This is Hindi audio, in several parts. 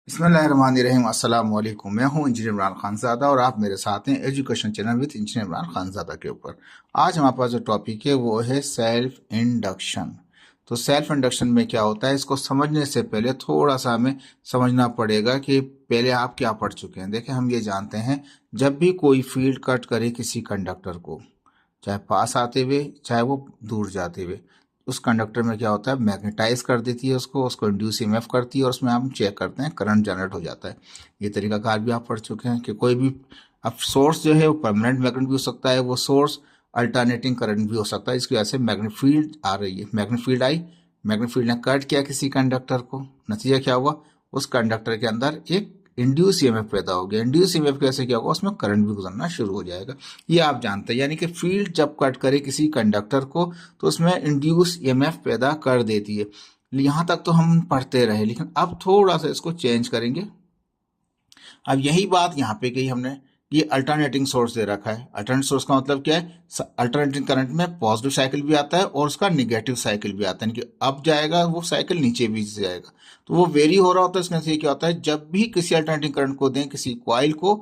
बिस्मिल्लाहिर्रहमानिर्रहीम। अस्सलाम वालेकुम। मैं हूं इंजीनियर इमरान खानज़ादा और आप मेरे साथ हैं education channel with engineer Imran Khanzada के ऊपर। आज हमारे पास जो टॉपिक है वो है सेल्फ इंडक्शन। तो सेल्फ इंडक्शन में क्या होता है, इसको समझने से पहले थोड़ा सा हमें समझना पड़ेगा कि पहले आप क्या पढ़ चुके हैं। देखिए, हम ये जानते हैं जब भी कोई फील्ड कट करे किसी कंडक्टर को, चाहे पास आते हुए चाहे वो दूर जाते हुए, उस कंडक्टर में क्या होता है, मैग्नेटाइज कर देती है उसको इंड्यूस ईएमएफ करती है और उसमें हम चेक करते हैं करंट जनरेट हो जाता है। ये तरीकाकार भी आप पढ़ चुके हैं कि कोई भी अब सोर्स जो है वो परमानेंट मैग्नेट भी हो सकता है, वो सोर्स अल्टरनेटिंग करंट भी हो सकता है। इसकी वजह से मैग्नेट फील्ड आ रही है, magnet field I, magnet field ने कट किया किसी कंडक्टर को, नतीजा क्या हुआ, उस कंडक्टर के अंदर एक इंड्यूस ईएमएफ पैदा हो गया। इंड्यूस ईएमएफ कैसे क्या होगा, उसमें करंट भी गुजरना शुरू हो जाएगा। ये आप जानते हैं, यानी कि फील्ड जब कट करे किसी कंडक्टर को तो उसमें इंड्यूस ईएमएफ पैदा कर देती है। यहां तक तो हम पढ़ते रहे, लेकिन अब थोड़ा सा इसको चेंज करेंगे। अब यही बात यहाँ पे कही हमने, ये अल्टरनेटिंग सोर्स दे रखा है। अल्टरनेट सोर्स का मतलब क्या है, अल्टरनेटिंग करंट में पॉजिटिव साइकिल भी आता है और उसका निगेटिव साइकिल भी आता है, यानी कि अप जाएगा वो साइकिल, नीचे भी जाएगा, तो वो वेरी हो रहा होता है। इसमें से क्या होता है, जब भी किसी अल्टरनेटिंग करंट को दें किसी कॉइल को,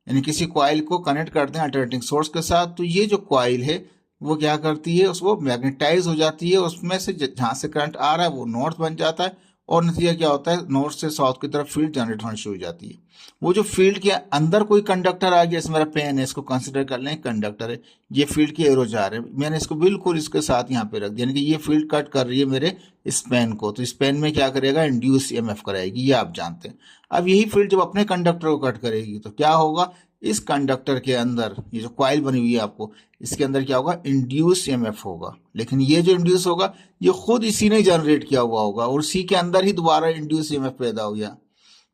यानी किसी कॉइल को कनेक्ट कर दें अल्टरनेटिंग सोर्स के साथ, तो ये जो कॉइल है वो क्या करती है, उसको मैग्नेटाइज हो जाती है। उसमें से जहां से करंट आ रहा है वो नॉर्थ बन जाता है और नतीजा क्या होता है, नॉर्थ से साउथ की तरफ फील्ड जनरेट होनी शुरू हो जाती है। वो जो फील्ड के अंदर कोई कंडक्टर आ गया, जैसे मेरा पेन है, इसको कंसिडर कर लें कंडक्टर है, ये फील्ड के एरो जा रहे हैं, मैंने इसको बिल्कुल इसके साथ यहाँ पे रख दिया, यानी कि ये फील्ड कट कर रही है मेरे इस पेन को, तो इस पेन में क्या करेगा, इंड्यूस ईएमएफ कराएगी, ये आप जानते हैं। अब यही फील्ड जब अपने कंडक्टर को कट करेगी तो क्या होगा, इस कंडक्टर के अंदर ये जो कॉइल बनी हुई है आपको, इसके अंदर क्या होगा, इंड्यूस ईएमएफ होगा। लेकिन ये जो इंड्यूस होगा ये खुद इसी ने जनरेट किया हुआ होगा और इसी के अंदर ही दोबारा इंड्यूस ईएमएफ पैदा हो गया।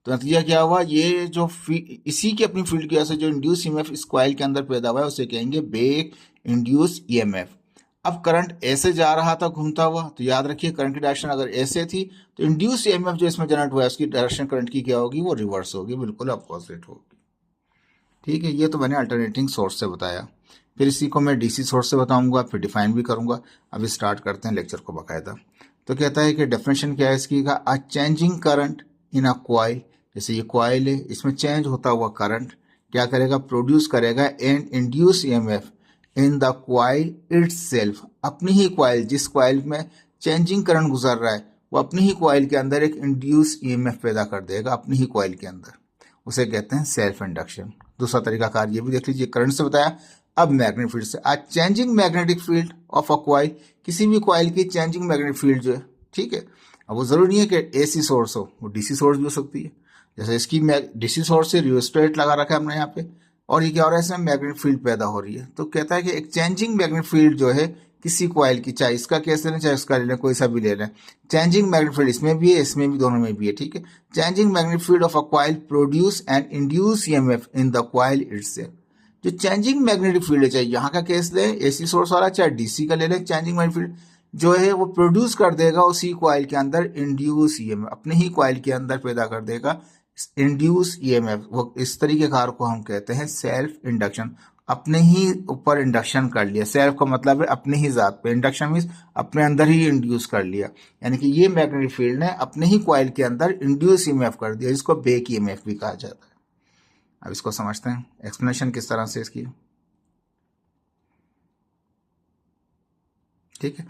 तो नतीजा क्या हुआ, ये जो इसी की अपनी फील्ड की वजह से जो इंड्यूस ईएमएफ इस कॉइल के अंदर पैदा हुआ है उसे कहेंगे बैक इंड्यूस ईएमएफ। अब करंट ऐसे जा रहा था घूमता हुआ, तो याद रखिए करंट की डायरेक्शन अगर ऐसे थी तो इंड्यूस ईएमएफ जो इसमें जनरेट हुआ है उसकी डायरेक्शन करंट की क्या होगी, वो रिवर्स होगी, बिल्कुल अपोजिट होगी। ठीक है, ये तो मैंने अल्टरनेटिंग सोर्स से बताया। फिर इसी को मैं डीसी सोर्स से बताऊंगा, फिर डिफाइन भी करूंगा। अब स्टार्ट करते हैं लेक्चर को बाकायदा। तो कहता है कि डेफिनेशन क्या है इसकी का, अ changing current in a coil, जैसे ये कॉइल है, इसमें चेंज होता हुआ करंट क्या करेगा, प्रोड्यूस करेगा and induce EMF in the coil itself, अपनी ही कॉइल, जिस कॉइल में चेंजिंग करंट गुजर रहा है वो अपनी ही कॉइल के अंदर एक इंड्यूस ईएमएफ पैदा कर देगा अपनी ही कॉइल के अंदर, उसे कहते हैं सेल्फ इंडक्शन। दूसरा तरीकाकार ये भी देख लीजिए, करंट से बताया, अब मैग्नेटिक फील्ड से। आज changing magnetic field of a coil, किसी भी कॉइल की चेंजिंग मैग्नेटिक फील्ड जो है, ठीक है, अब वो जरूरी नहीं है कि एसी सोर्स हो, वो डीसी सोर्स भी हो सकती है। जैसे इसकी डीसी सोर्स से रियोस्टेट लगा रखा है हमने यहाँ पे, और ये क्या हो रहा है, इसमें मैग्नेटिक फील्ड पैदा हो रही है। तो कहता है कि एक चेंजिंग मैग्नेटिक फील्ड जो है किसी कॉइल की, चाहे इसका केस ले लें चाहे उसका ले लें, कोई सा भी ले लें, चेंजिंग मैग्नेटिक फील्ड इसमें भी है इसमें भी, दोनों में भी है, ठीक है। Changing magnetic field of a coil produce and induce EMF in the coil itself. जो चेंजिंग मैग्नेटिक फील्ड है, चाहे यहाँ का केस ले एसी सोर्स वाला चाहे डीसी का ले लें, चेंजिंग मैग्नेटिक फील्ड जो है वो प्रोड्यूस कर देगा उसी कॉइल के अंदर इंड्यूस ईएमएफ, अपने ही कॉइल के अंदर पैदा कर देगा इंड्यूस ईएमएफ। वो इस तरीके कार को हम कहते हैं सेल्फ इंडक्शन। अपने ही ऊपर इंडक्शन कर लिया, सेल्फ का मतलब है अपने ही जात पे, इंडक्शन मीन्स अपने अंदर ही इंड्यूस कर लिया, यानी कि ये मैग्नेटिक फील्ड ने अपने ही कॉइल के अंदर इंड्यूस ईएमएफ कर दिया, जिसको बैक ईएमएफ भी कहा जाता है। अब इसको समझते हैं, एक्सप्लेनेशन किस तरह से इसकी, ठीक है।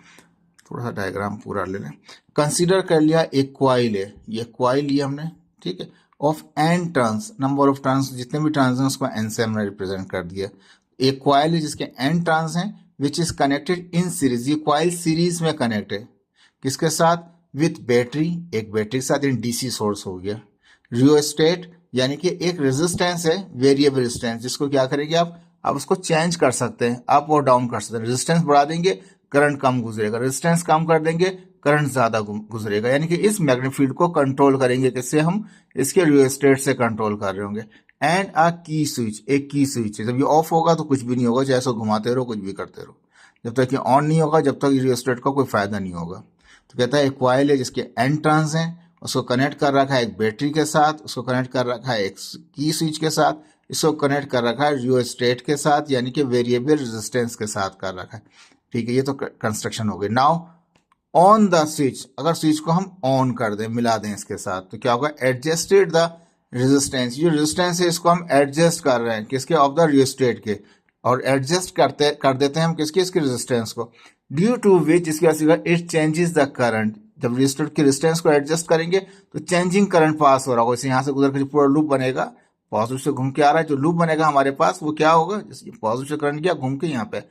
थोड़ा सा डायग्राम पूरा ले लें। कंसीडर कर लिया एक कॉइल है, ये कॉइल लिया हमने, ठीक है, of N turns, number of turns, जितने भी टर्न्स हैं उसको एन से हमने रिप्रेजेंट कर दिया। एक कॉइल है जिसके एन टर्न्स हैं, which is connected in series, ये कॉइल सीरीज में कनेक्ट है किसके साथ, विथ बैटरी, एक बैटरी के साथ, इन डीसी सोर्स हो गया। रियोस्टेट यानी कि एक रेजिस्टेंस है, वेरिएबल रेजिस्टेंस, जिसको क्या करेंगे आप उसको चेंज कर सकते हैं, अप और डाउन कर सकते हैं। रेजिस्टेंस बढ़ा देंगे करंट कम गुजरेगा, रेजिस्टेंस कम कर देंगे करंट ज्यादा गुजरेगा, यानी कि इस मैग्नेटिक फील्ड को कंट्रोल करेंगे किससे, हम इसके रियोस्टेट से कंट्रोल कर रहे होंगे। एंड अ की स्विच, एक की स्विच है, जब ये ऑफ होगा तो कुछ भी नहीं होगा, जैसे घुमाते रहो कुछ भी करते रहो, जब तक ये ऑन नहीं होगा जब तक रियोस्टेट का कोई फायदा नहीं होगा। तो कहता है एक कॉइल है जिसके एन टर्न्स हैं, उसको कनेक्ट कर रखा है एक बैटरी के साथ, उसको कनेक्ट कर रखा है एक की स्विच के साथ, इसको कनेक्ट कर रखा है रियोस्टेट के साथ, यानी कि वेरिएबल रेजिस्टेंस के साथ कर रखा है, ठीक है। ये तो कंस्ट्रक्शन हो गई। नाउ ऑन द स्विच, अगर स्विच को हम ऑन कर दें, मिला दें इसके साथ, तो क्या होगा, एडजस्टेड द रेजिस्टेंस, जो रेजिस्टेंस है इसको हम एडजस्ट कर रहे हैं किसके, ऑफ द रियोस्टेट के, और एडजस्ट कर देते हैं हम किसके, इसके रेजिस्टेंस को, ड्यू टू विच, इसकी वजह से इट चेंजेस द करंट, जब रेजिस्टेंस के रेजिस्टेंस को एडजस्ट करेंगे तो चेंजिंग करंट पास हो रहा होगा, जैसे यहाँ से गुजर के पूरा लूप बनेगा, पॉजिटिव से घूम के आ रहा है, जो लूप बनेगा हमारे पास वो क्या होगा, जैसे पॉजिटिव से करंट गया घूम के यहाँ पे,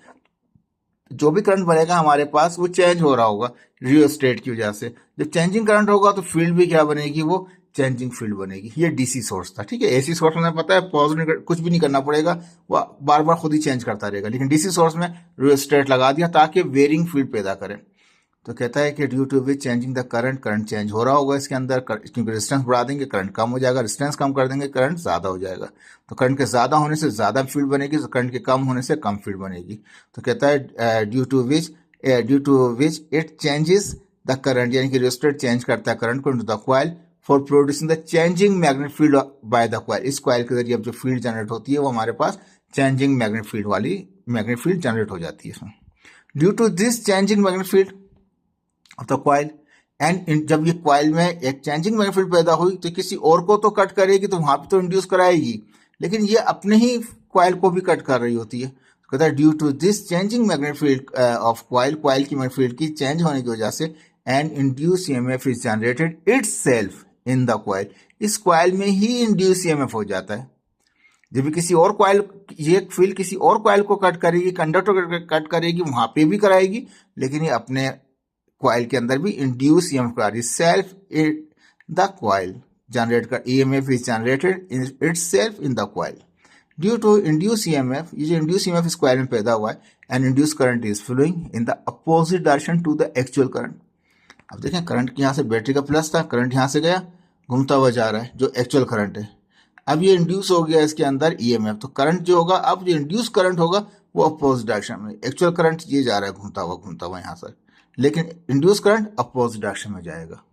जो भी करंट बनेगा हमारे पास वो चेंज हो रहा होगा रियोस्टेट की वजह से, जब चेंजिंग करंट होगा तो फील्ड भी क्या बनेगी, वो चेंजिंग फील्ड बनेगी। ये डीसी सोर्स था, ठीक है। एसी सोर्स में पता है पॉजिटिव कुछ भी नहीं करना पड़ेगा, वो बार बार खुद ही चेंज करता रहेगा, लेकिन डीसी सोर्स में रियोस्टेट लगा दिया ताकि वेरिंग फील्ड पैदा करे। तो कहता है कि due to which changing the current, current change हो रहा होगा इसके अंदर, क्योंकि रेजिस्टेंस बढ़ा देंगे करंट कम हो जाएगा, रेजिस्टेंस कम कर देंगे करंट ज्यादा हो जाएगा, तो करंट के ज्यादा होने से ज्यादा फील्ड बनेगी, तो करंट के कम होने से कम फील्ड बनेगी। तो कहता है due to which it changes the current, यानी कि रेजिस्टर चेंज करता है करंट को into the coil for producing the changing magnetic field by the coil, इस कॉइल के जरिए अब जो फील्ड जनरेट होती है वो हमारे पास चेंजिंग मैग्नेटिक फील्ड वाली मैग्नेटिक फील्ड जनरेट हो जाती है इसमें। Due to this changing magnetic field of the coil, and जब ये कॉइल में एक चेंजिंग मैग्नेटिक फील्ड पैदा हुई तो किसी और को तो कट करेगी, तो वहां पे तो इंड्यूस कराएगी, लेकिन ये अपने ही कॉइल को भी कट कर रही होती है। तो कहता है due to this changing magnetic field of coil, coil की मैग्नेटिक फील्ड की चेंज होने की वजह से an induce EMF is generated itself in the coil, इस कॉइल में ही इंड्यूस ईएमएफ हो जाता है। जब भी किसी और कॉइल, ये फील्ड किसी और कॉइल को कट करेगी, कंडक्टर कट करेगी, वहां पे भी कराएगी, लेकिन ये अपने कॉइल के अंदर भी इंड्यूस ईएमएफ करा रही, सेल्फ द कॉइल जनरेट कर, EMF is generated itself in the coil due to induce EMF, ये जो इंड्यूस ईएमएफ इस कॉइल में पैदा हुआ है, and induce current is flowing in the opposite direction to the actual current. अब देखें करंट यहाँ से बैटरी का प्लस था, करंट यहाँ से गया घूमता हुआ जा रहा है जो एक्चुअल करंट है, अब ये इंड्यूस हो गया इसके अंदर ईएमएफ, तो करंट जो होगा, अब जो इंड्यूस करंट होगा वो अपोजिट डायरेक्शन में, एक्चुअल करंट ये जा रहा है घूमता हुआ यहाँ से, लेकिन इंड्यूस करंट अपोजिट डायरेक्शन में जाएगा,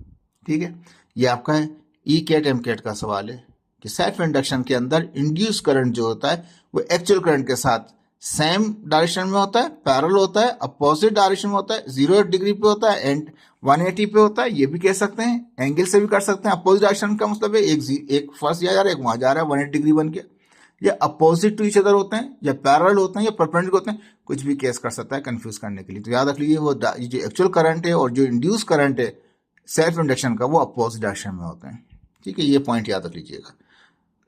ठीक है। ये आपका है ई कैट एम कैट का सवाल है कि सेल्फ इंडक्शन के अंदर इंड्यूस करंट जो होता है वो एक्चुअल करंट के साथ सेम डायरेक्शन में होता है, पैरेलल होता है, अपोजिट डायरेक्शन में होता है, 0 डिग्री पे होता है एंड 180 पे होता है, ये भी कह सकते हैं, एंगल से भी कर सकते हैं। अपोजिट डायरेक्शन का मतलब है एक फर्स्ट जा रहा है, एक वहां जा रहा है 180 डिग्री बन के, या अपोजिट टू ईच अदर होते हैं, या पैरेलल होते हैं, या परपेंडिकुलर होते हैं, कुछ भी केस कर सकता है कंफ्यूज करने के लिए। तो याद रख लीजिए वो जो एक्चुअल करंट है और जो इंड्यूस करंट है सेल्फ इंडक्शन का, वो अपोजिट डायरेक्शन में होते हैं, ठीक है। ये पॉइंट याद रख लीजिएगा।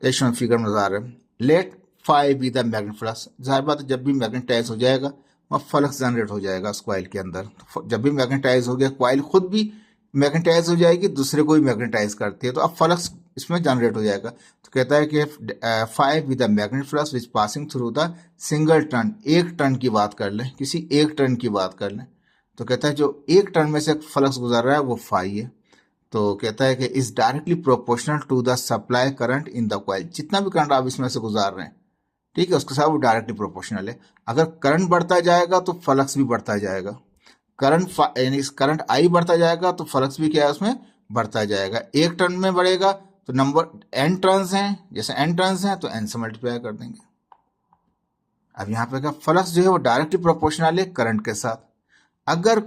एक्शन फिगर में नजर है, let phi be the magnet flux, जाहिर बात है जब भी मैग्नेटाइज हो जाएगा वहाँ फ्लक्स जनरेट हो जाएगा उस कॉइल के अंदर, जब भी मैग्नेटाइज हो गया कॉइल खुद भी मैग्नेटाइज हो जाएगी, दूसरे को भी मैग्नेटाइज करती है, तो अब फ्लक्स इसमें जनरेट हो जाएगा। तो कहता है कि five with the magnet flux which passing through the single turn, एक टर्न की बात कर लें, किसी एक टर्न की बात कर लें, तो कहता है जो एक टर्न में से फ्लक्स गुजर रहा है वो फाई है। तो कहता है कि is directly proportional to the supply current in the coil, जितना भी करंट आप इसमें से गुजार रहे हैं, ठीक है, उसके साथ वो डायरेक्टली प्रोपोर्शनल है। अगर करंट बढ़ता जाएगा तो फ्लक्स भी बढ़ता जाएगा, करंट आई बढ़ता जाएगा तो फ्लक्स भी क्या है उसमें बढ़ता जाएगा। एक टर्न में बढ़ेगा तो नंबर एन टर्न्स हैं, जैसे एन टर्न्स हैं तो एन से मल्टीप्लाई कर देंगे। अब यहाँ पे क्या, फ्लक्स जो है वो डायरेक्टली प्रोपोर्शनल है करंट के साथ। अगर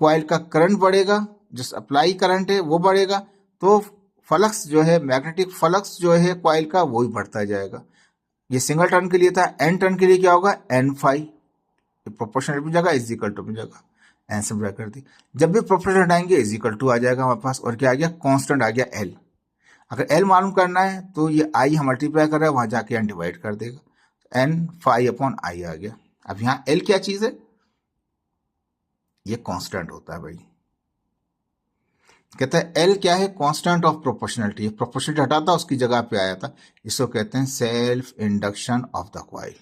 कॉइल का करंट बढ़ेगा, जो सप्लाई करंट है वो बढ़ेगा, तो फ्लक्स जो है, मैग्नेटिक फ्लक्स जो है कॉइल का, वो भी बढ़ता जाएगा। ये सिंगल टर्न के लिए था, एन टर्न के लिए क्या होगा, एन फाई, प्रोपोर्शनल में जाएगा, इज इक्वल टू में जाएगा, एन से ब्रेक कर दी। जब भी प्रोपोर्शनल हटाएंगे इज इक्वल टू आ जाएगा हमारे पास, और क्या आ गया, कांस्टेंट आ गया एल। अगर एल मालूम करना है तो ये आई हम मल्टीप्लाई कर रहे हैं, वहां जाके एन डिवाइड कर देगा, एन फाई अपॉन आई आ गया। अब यहाँ एल क्या चीज है, ये कांस्टेंट होता है भाई। कहता है एल क्या है, कांस्टेंट ऑफ प्रोपोर्शनलिटी, प्रोपोर्शनलिटी हटाता उसकी जगह पे आया था, इसको कहते हैं self induction of the coil.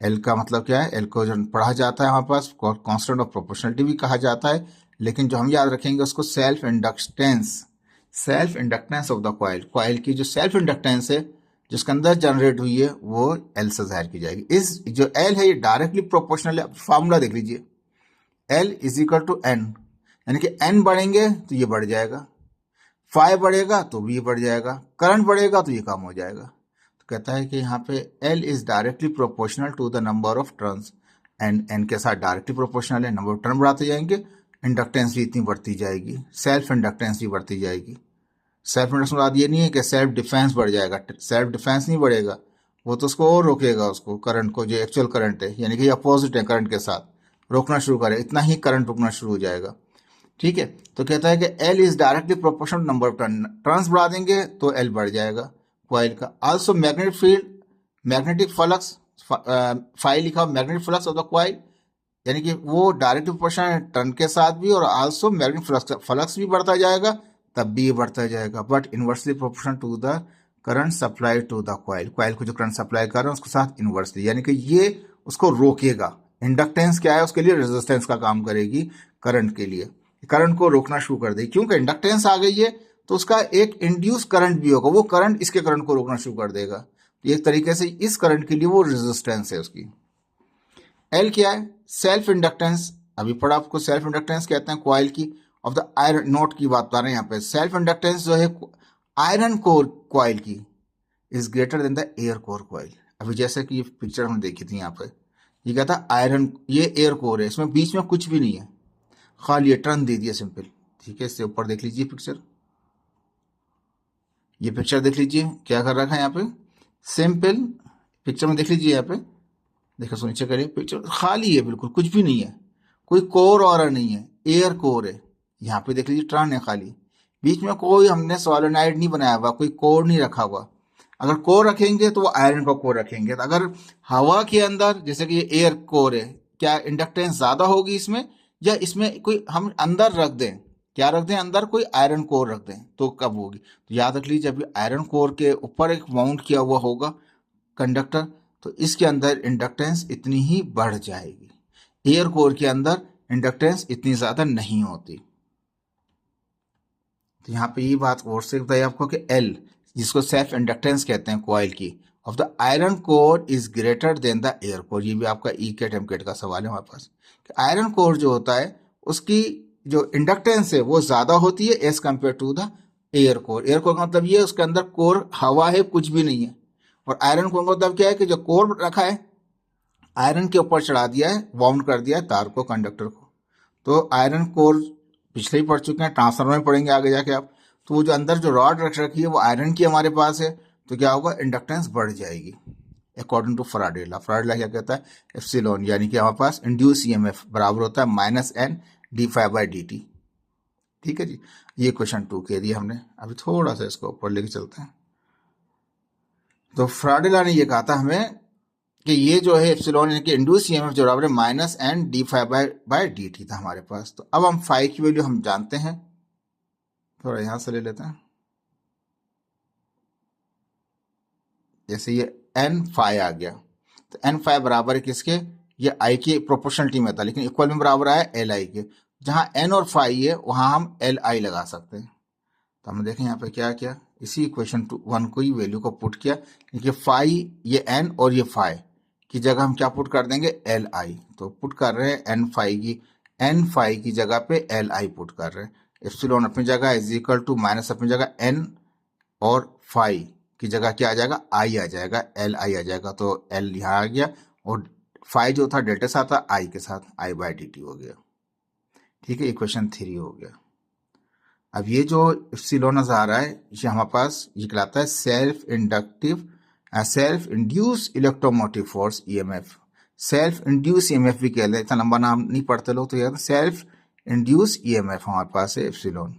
L का मतलब क्या है, एल को जो पढ़ा जाता है हमारे पास कांस्टेंट ऑफ प्रोपोर्शनलिटी भी कहा जाता है, लेकिन जो हम याद रखेंगे उसको self inductance of the coil, coil की जो सेल्फ इंडक्टेंस है जिसके अंदर जनरेट हुई है वो एल से जाहिर की जाएगी। इस जो एल है ये डायरेक्टली प्रोपोर्शनल है। फार्मूला देख लीजिए, L is equal to N, यानी कि एन बढ़ेंगे तो ये बढ़ जाएगा, फाई बढ़ेगा तो भी ये बढ़ जाएगा, करंट बढ़ेगा तो ये कम हो जाएगा। तो कहता है कि यहाँ पे L is directly proportional to the number of turns, and N के साथ डायरेक्टली प्रोपोर्शनल है, नंबर ऑफ टर्न बढ़ाते जाएंगे, इंडक्टेंस भी इतनी बढ़ती जाएगी, सेल्फ इंडक्टेंस भी बढ़ती जाएगी। सेल्फ इंडक्टेंस बाद ये नहीं है कि सेल्फ डिफेंस बढ़ जाएगा, सेल्फ डिफेंस नहीं बढ़ेगा, वो तो उसको और रोकेगा, उसको करंट को, जो एक्चुअल करंट है यानी कि अपोजिट है करंट के साथ, रोकना शुरू करे, इतना ही करंट रुकना शुरू हो जाएगा। ठीक है, तो कहता है कि L is directly proportional number of turns बढ़ा देंगे तो एल बढ़ जाएगा कॉइल का। Also magnetic field, magnetic flux, phi लिखा magnetic flux of the coil, यानी कि वो डायरेक्ट प्रोपोर्शनल है टर्न के साथ भी, और आल्सो मैग्नेटिक फ्लक्स भी बढ़ता जाएगा, तब भी ये बढ़ता जाएगा, but inversely proportional to the current supply to the coil, coil को जो करंट सप्लाई कर रहे हैं उसके साथ इनवर्सली, यानी कि ये उसको रोकेगा। इंडक्टेंस क्या है, उसके लिए रेजिस्टेंस का काम करेगी करंट के लिए, करंट को रोकना शुरू कर देगी, क्योंकि इंडक्टेंस आ गई है तो उसका एक इंड्यूस करंट भी होगा, वो करंट इसके करंट को रोकना शुरू कर देगा। एक तरीके से इस करंट के लिए वो रेजिस्टेंस है उसकी। एल क्या है, सेल्फ इंडक्टेंस, अभी पढ़ा आपको, सेल्फ इंडक्टेंस कहते हैं कॉइल की ऑफ द आयरन, नोट की बात कर रहे हैं यहाँ पे, सेल्फ इंडक्टेंस जो है आयरन कोर कॉइल की is greater than the air core coil. अभी जैसे कि ये पिक्चर हमने देखी थी यहाँ पे, ये कहता है आयरन, ये एयर कोर है, इसमें बीच में कुछ भी नहीं है, खाली ये टर्न दे दिया सिंपल। ठीक है, इससे ऊपर देख लीजिए पिक्चर, ये पिक्चर देख लीजिए क्या कर रखा है यहाँ पे, सिंपल पिक्चर में देख लीजिए यहाँ पे, देखो सो नीचे करिए, पिक्चर खाली है, बिल्कुल कुछ भी नहीं है, कोई कोर और नहीं है, एयर कोर है। यहाँ पे देख लीजिए टर्न है खाली, बीच में कोई हमने सोलेनॉइड नहीं बनाया हुआ, कोई कोर नहीं रखा हुआ। अगर कोर रखेंगे तो वो आयरन का कोर रखेंगे, तो अगर हवा के अंदर जैसे कि ये एयर कोर है, क्या इंडक्टेंस ज्यादा होगी इसमें, या इसमें कोई हम अंदर रख दें, क्या रख दें अंदर, कोई आयरन कोर रख दें तो कब होगी, तो याद रख लीजिए जब आयरन कोर के ऊपर एक माउंट किया हुआ होगा कंडक्टर, तो इसके अंदर इंडक्टेंस इतनी ही बढ़ जाएगी, एयर कोर के अंदर इंडक्टेंस इतनी ज्यादा नहीं होती। तो यहाँ पे ये बात और से बताइए आपको कि एल, जिसको सेल्फ इंडक्टेंस कहते हैं कॉइल की, of the iron core is greater than the air core. ये भी आपका ई कैट एम कैट का सवाल है हमारे पास, कि आयरन कोर जो होता है उसकी जो इंडक्टेंस है वो ज्यादा होती है as compare to the air core. Air core का मतलब ये उसके अंदर कोर हवा है, कुछ भी नहीं है, और आयरन कोर का मतलब क्या है कि जो कोर रखा है आयरन के ऊपर चढ़ा दिया है, वाउंड कर दिया है तार को, कंडक्टर को। तो आयरन कोर पिछले ही पढ़ चुके हैं, ट्रांसफार्मर में पढ़ेंगे आगे जाके आप, तो वो जो अंदर जो रॉड रख रखी है वो आयरन की हमारे पास है, तो क्या होगा, इंडक्टेंस बढ़ जाएगी according to Faraday law. Faraday law क्या कहता है, एप्सिलॉन, यानी कि हमारे पास इंड्यूस ईएमएफ बराबर होता है minus N D phi by D T. ठीक है जी, ये क्वेश्चन 2 कह दिया हमने। अभी थोड़ा सा इसको ऊपर लेके चलते हैं। तो फैराडे लॉ ने ये कहा था हमें कि ये जो है एप्सिलॉन यानी कि इंड्यूस ईएमएफ जो बराबर है minus N D phi by D T था हमारे पास। तो अब हम फाई की वैल्यू हम जानते हैं, थोड़ा यहां से ले लेते हैं, जैसे ये एन फाई आ गया, तो एन फाई बराबर है किसके, ये आई की प्रोपोर्शनलिटी में था, लेकिन इक्वल में बराबर आया एल आई के, जहां एन और फाई है वहां हम एल आई लगा सकते हैं। तो हमने देखें यहाँ पे क्या किया, इसी इक्वेशन 1 को ही वैल्यू को पुट किया, क्योंकि फाई ये एन और ये फाई की जगह हम क्या पुट कर देंगे, एल आई। तो पुट कर रहे हैं एन फाई की जगह पे एल आई पुट कर रहे हैं, एप्सिलॉन अपनी जगह इज इक्वल टू माइनस अपनी जगह एन, और फाई की जगह क्या आ जाएगा, आई आ जाएगा, एल आई आ जाएगा। तो एल यहाँ आ गया, और फाई जो था डेल्टा साथ था आई के साथ, आई बाई डी टी हो गया। ठीक है, इक्वेशन 3 हो गया। अब ये जो एप्सिलॉन नजर आ रहा है ये हमारे पास ये कहलाता है self induce electromotive force EMF. Self induce EMF भी कहते हैं, इतना लंबा नाम नहीं पढ़ते लोग, तो यार सेल्फ इंड्यूस ईएमएफ हमारे पास है epsilon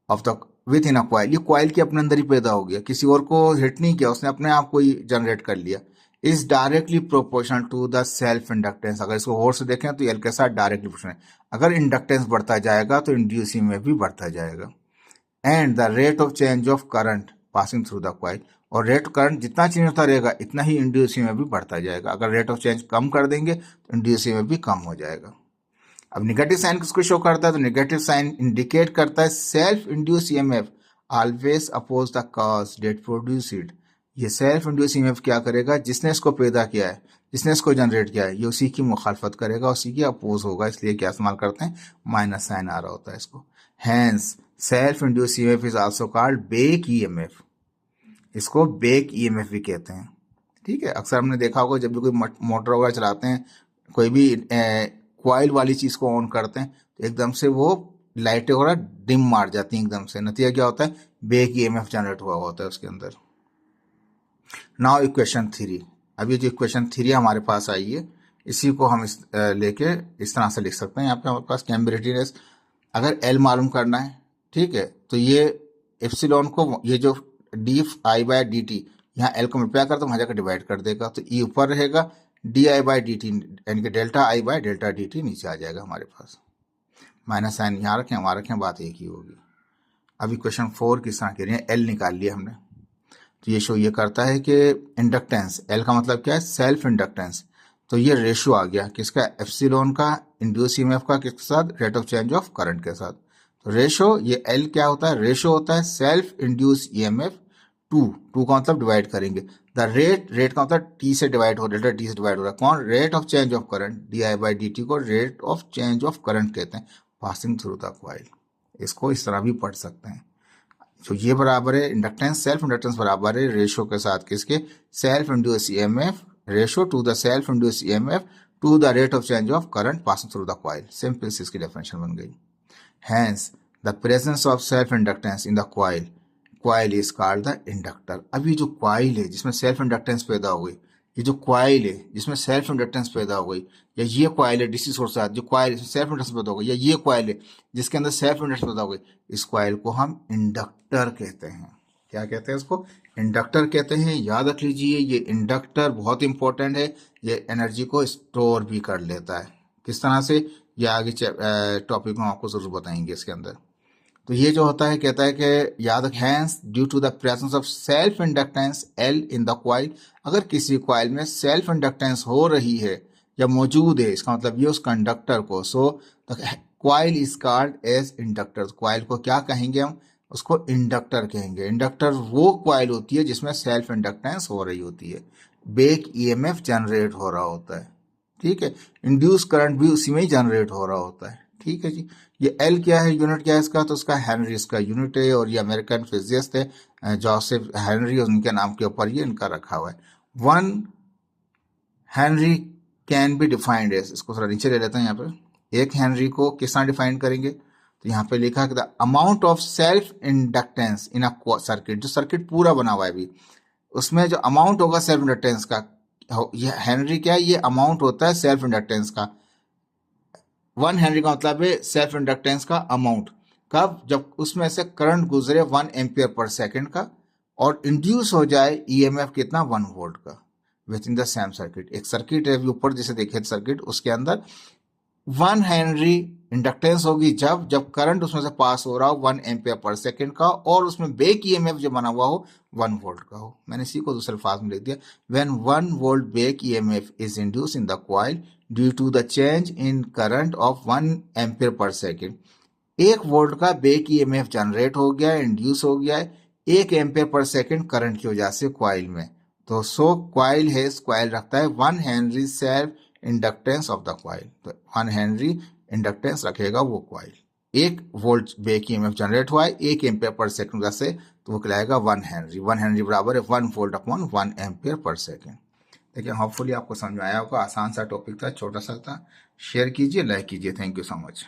of the with in a coil. ये कॉइल के अपने अंदर ही पैदा हो गया, किसी और को हिट नहीं किया उसने, अपने आप को ही जनरेट कर लिया। Is directly proportional to the self inductance. अगर इसको और से देखें तो एल के साथ डायरेक्टली प्रोपोर्शनल, अगर इंडक्टेंस बढ़ता जाएगा तो इंड्यूसिंग में भी बढ़ता जाएगा। And the rate of change of current passing through the coil, और रेट करंट जितना चेंज होता रहेगा इतना ही इंड्यूसिंग में भी बढ़ता जाएगा। अगर रेट ऑफ चेंज कम कर देंगे तो इंड्यूसिंग में भी कम हो जाएगा। अब नेगेटिव साइन किसको शो करता है, तो नेगेटिव साइन इंडिकेट करता है self induce EMF always oppose the cause that produce it. ये सेल्फ इंड्यूस ईएमएफ क्या करेगा, जिसने इसको पैदा किया है, जिसने इसको जनरेट किया है, ये उसी की मुखालफत करेगा, उसी की अपोज होगा, इसलिए क्या इस्तेमाल करते हैं, माइनस साइन आ रहा होता है इसको। Hence self induce EMF is also called back EMF, इसको बैक ईएमएफ भी कहते हैं। ठीक है, अक्सर हमने देखा होगा जब भी कोई मोटर वगैरह चलाते हैं, कोई भी कॉइल वाली चीज को ऑन करते हैं तो एकदम से वो लाइटें वगैरह डिम मार जाती हैं एकदम से। नतीजा क्या होता है, बैक ईएमएफ जनरेट हुआ होता है उसके अंदर। नाउ इक्वेशन 3, अब ये जो इक्वेशन 3 हमारे पास आई है इसी को हम लेके इस तरह से लिख सकते हैं। यहाँ पे हमारे पास कैन रेडियस अगर एल मालूम करना है, ठीक है, तो ये एप्सिलॉन को ये जो D I by D T यहाँ एल को मल्टीप्लाई कर तो वहाँ जाकर डिवाइड कर देगा, तो ई ऊपर रहेगा, D I by D T यानी कि delta I by delta D T नीचे आ जाएगा हमारे पास। माइनस साइन यहाँ रखें, वहाँ रखें, बात एक ही होगी। अब इक्वेशन 4 किस तरह कह रही है, एल निकाल लिया हमने, तो ये शो ये करता है कि इंडक्टेंस, एल का मतलब क्या है, सेल्फ इंडक्टेंस, तो ये रेशो आ गया किसका, एप्सिलॉन का इंड्यूस ईएमएफ का किसके साथ, rate of change of current के साथ। तो रेशो, ये एल क्या होता है, रेशो होता है सेल्फ इंड्यूस ईएमएफ टू का मतलब डिवाइड करेंगे द रेट का मतलब टी से डिवाइड हो, डेल्टा टी से डिवाइड हो रहा है कौन, rate of change of current, d i by D t को rate of change of current कहते हैं पासिंग थ्रू द कॉइल। इसको इस तरह भी पढ़ सकते हैं। तो ये बराबर है इंडक्टेंस, सेल्फ इंडक्टेंस बराबर है रेशो के साथ किसके, self induce EMF, ratio to the self induce EMF to the rate of change of current passing through the coil. Simple सी इसकी डेफिनेशन बन गई। Hence the presence of self inductance in the coil is called the inductor. अब ये जो कॉइल है जिसमें सेल्फ इंडक्टेंस पैदा हो गई, ये जो कॉइल है जिसमें सेल्फ इंडक्टेंस पैदा हो गई, या ये कॉइल है डीसी सोर्स के साथ जो कॉइल सेल्फ इंडक्टेंस पैदा हो गई, या ये कॉइल है जिसके अंदर सेल्फ इंडक्टेंस पैदा हो गई, इस कॉइल को हम इंडक्टर कहते हैं। क्या कहते हैं इसको, इंडक्टर कहते हैं। याद रख लीजिए ये इंडक्टर बहुत इंपॉर्टेंट है, ये एनर्जी को स्टोर भी कर लेता है। किस तरह से, ये आगे टॉपिक में आपको जरूर बताएंगे इसके अंदर। तो ये जो होता है कहता है कि याद रखें, hence due to the presence of self inductance L in the coil, अगर किसी कॉइल में सेल्फ इंडक्टेंस हो रही है या मौजूद है, इसका मतलब ये उस कंडक्टर को, so coil is called as inductor. Coil को क्या कहेंगे हम, उसको इंडक्टर कहेंगे। इंडक्टर वो कॉइल होती है जिसमें सेल्फ इंडक्टेंस हो रही होती है, बैक ईएमएफ जनरेट हो रहा होता है, ठीक है, इंड्यूस करंट भी उसी में ही जनरेट हो रहा होता है। ठीक है जी, ये एल क्या है, यूनिट क्या है इसका, तो उसका हेनरी इसका यूनिट है, और ये अमेरिकन फिजिसिस्ट है जोसेफ हेनरी, उनके नाम के ऊपर ये इनका रखा हुआ है। 1 henry can be defined as, इसको थोड़ा नीचे ले लेते हैं, यहाँ पे 1 हेनरी को किस तरह डिफाइन करेंगे, तो यहाँ पे लिखा है the amount of self inductance in a circuit, जो सर्किट पूरा बना हुआ है अभी, उसमें जो अमाउंट होगा सेल्फ इंडक्टेंस का, ये हेनरी क्या है, ये अमाउंट होता है सेल्फ इंडक्टेंस का। 1 हेनरी का मतलब है सेल्फ इंडक्टेंस का अमाउंट, कब, जब उसमें से करंट गुजरे 1 एम्पियर पर सेकंड का, और इंड्यूस हो जाए ईएमएफ कितना, 1 वोल्ट का, with in the same circuit. एक सर्किट है ऊपर जैसे देखे सर्किट, उसके अंदर 1 हेनरी इंडक्टेंस होगी जब करंट उसमें से पास हो रहा हो 1 एम्पियर पर सेकंड का, और उसमें बैक ईएमएफ जो बना हुआ हो 1 वोल्ट का हो। मैंने इसी को दूसरे अल्फाज में लिख दिया, when 1 volt back EMF is induce in the coil due to the change in current of 1 ampere per second. 1 volt का बैक ईएमएफ जनरेट हो गया, इंड्यूस हो गया है 1 एम्पियर पर सेकंड करंट की वजह से कॉइल में, तो सो कॉइल है, कॉइल रखता है 1 Henry self inductance of the coil, तो 1 हेनरी इंडक्टेंस रखेगा वो coil. 1 volt back EMF generate हुआ है 1 एम्पियर पर सेकंड से, तो वो कहलाएगा 1 हेनरी। 1 हेनरी बराबर है 1 volt upon 1 ampere per second. देखिए होपफुली आपको समझ में आया होगा, आसान सा टॉपिक था, छोटा सा था। शेयर कीजिए, लाइक कीजिए, थैंक यू सो मच।